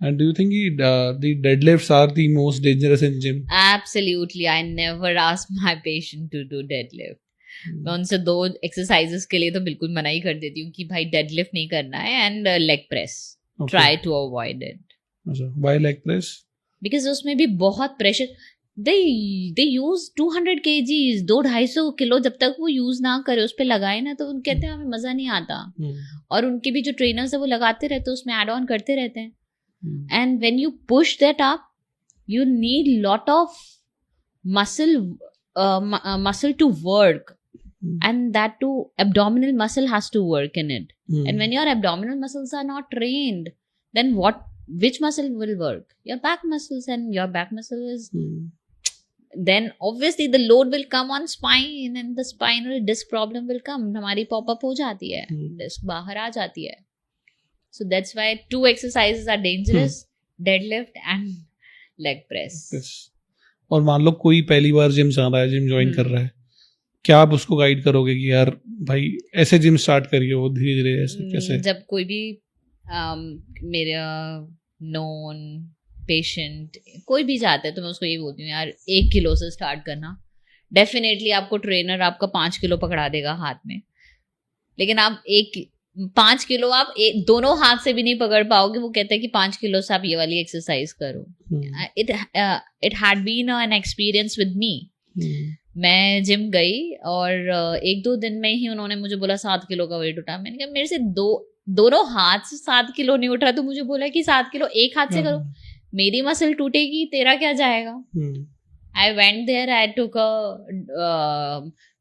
And do you think the deadlifts are the most dangerous in gym? Absolutely, I never ask my patient to do deadlift. मैं उनसे 2 exercises के लिए तो बिल्कुल मना ही कर देती हूँ कि भाई डेडलिफ्ट नहीं करना है and leg press try to avoid it. अच्छा, why leg press? बिकॉज उसमें भी बहुत pressure. They use 200 kgs 200-250 kilo जब तक वो यूज ना करे उस पर लगाए ना तो कहते हैं हमें मजा नहीं आता. और उनके भी जो ट्रेनर्स है वो लगाते रहते हैं उसमें एड ऑन करते रहते हैं. And when you push that up, you need lot of muscle to work, and that too abdominal muscle has to work in it. And when your abdominal muscles are not trained, then which muscle will work? Your back muscles, and your back muscle is then obviously the load will come on spine, and the spinal disc problem will come. हमारी pop up हो जाती है, disc बाहर आ जाती है. So that's why 2 exercises are dangerous, deadlift and leg press. Yes. और मान लो कोई पहली बार जिम जा रहा है, जिम ज्वाइन कर रहा है, क्या आप उसको गाइड करोगे कि यार भाई ऐसे जिम स्टार्ट करिए, वो धीरे धीरे ऐसे कैसे? जब कोई भी मेरा नोन पेशेंट कोई भी जाता है तो मैं उसको यही बोलती हूँ यार 1 किलो से स्टार्ट करना. डेफिनेटली आपको ट्रेनर आपका 5 किलो पकड़ा देगा हाथ में, लेकिन आप 5 किलो आप दोनों हाथ से भी नहीं पकड़ पाओगे. वो कहते हैं कि 5 किलो से आप ये वाली एक्सरसाइज करो. It had been an experience with me. मैं जिम गई और 1-2 दिन में ही उन्होंने मुझे बोला 7 किलो का वेट उठा. मैंने कहा मेरे से दोनों हाथ से 7 किलो नहीं उठ रहा, तो मुझे बोला कि 7 किलो एक हाथ से करो. मेरी मसल टूटेगी, तेरा क्या जाएगा? I went there, I took a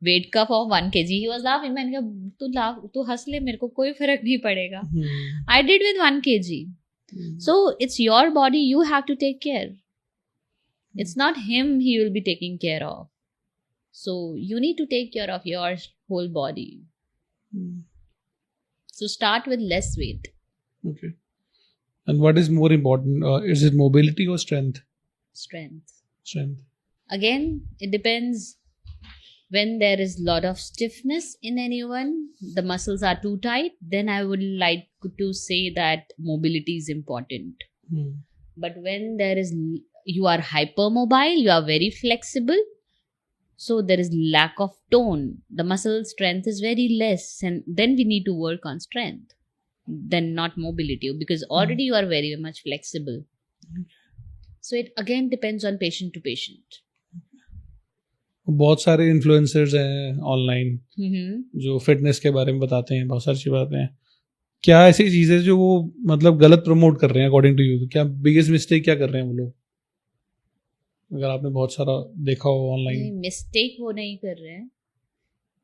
weight cuff of 1 kg. He was laughing. मैंने कहा तू हंस ले, मेरे को कोई फर्क नहीं पड़ेगा. I did with 1 kg. So it's your body, you have to take care. It's not him he will be taking care of. So you need to take care of your whole body. So start with less weight. Okay. And what is more important? Is it mobility or strength? Strength. Again, it depends. When there is lot of stiffness in anyone, the muscles are too tight, then I would like to say that mobility is important. But when you are hypermobile, you are very flexible, so there is lack of tone, the muscle strength is very less, and then we need to work on strength, then not mobility, because already you are very much flexible. So it again depends on patient to patient. बहुत सारे influencers हैं online जो fitness के बारे में बताते हैं, बहुत सारी बातें हैं. क्या ऐसी चीजें जो वो मतलब गलत प्रमोट कर रहे हैं अकॉर्डिंग टू यू? क्या बिगेस्ट मिस्टेक क्या कर रहे हैं वो लोग, अगर आपने बहुत सारा देखा हो ऑनलाइन? मिस्टेक वो नहीं कर रहे हैं.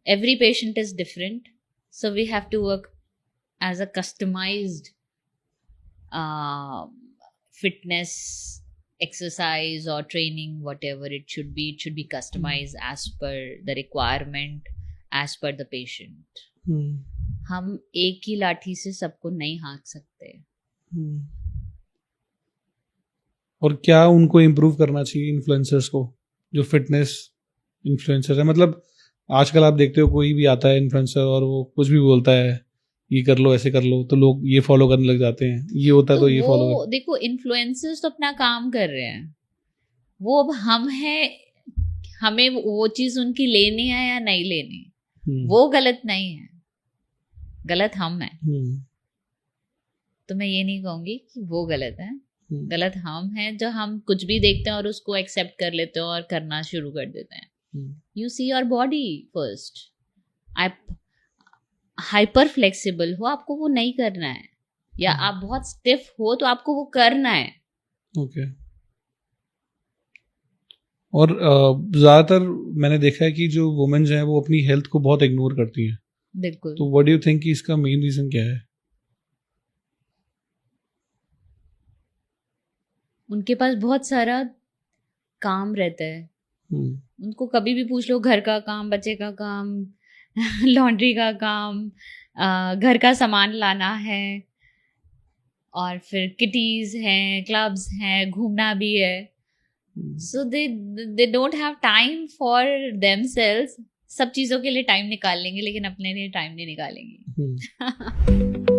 Every patient is different, so we have to work as a customised fitness exercise or training, whatever it should be customized as per the requirement, as per the patient. हम एक ही लाठी से सबको नहीं हाँक सकते. और क्या उनको इम्प्रूव करना चाहिए इन्फ्लुएंसर्स को, जो फिटनेस इन्फ्लुएंसर है? मतलब आजकल आप देखते हो कोई भी आता है इन्फ्लुएंसर और वो कुछ भी बोलता है, ये कर लो, ऐसे कर लो, तो लोग ये फॉलो करने लग जाते हैं. ये होता है तो ये फॉलो कर. देखो इन्फ्लुएंसर्स तो अपना काम कर रहे हैं, वो अब हम हैं, हमें वो चीज उनकी लेनी है या नहीं लेनी, वो गलत नहीं है, गलत हम हैं. तो मैं ये नहीं कहूंगी कि वो गलत है, गलत हम हैं जो हम कुछ भी देखते हैं और उसको एक्सेप्ट कर लेते हैं और करना शुरू कर देते हैं. You see your body first. आप हाइपर फ्लेक्सिबल हो, आपको वो नहीं करना है, या आप बहुत स्टिफ हो तो आपको वो करना है. ओके. और ज्यादातर मैंने देखा है कि जो वुमेन्स हैं वो अपनी हेल्थ को बहुत इग्नोर करती हैं. बिल्कुल. तो व्हाट डू यू थिंक कि इसका मेन रीजन क्या है? उनके पास बहुत सारा काम रहता है. उनको कभी भी पूछ लो, घर का काम, बच्चे का काम, लॉन्ड्री का काम, घर का सामान लाना है, और फिर किटीज हैं, क्लब्स हैं, घूमना भी है. So they don't have time for themselves. सब चीज़ों के लिए टाइम निकाल लेंगे लेकिन अपने लिए टाइम नहीं निकालेंगे.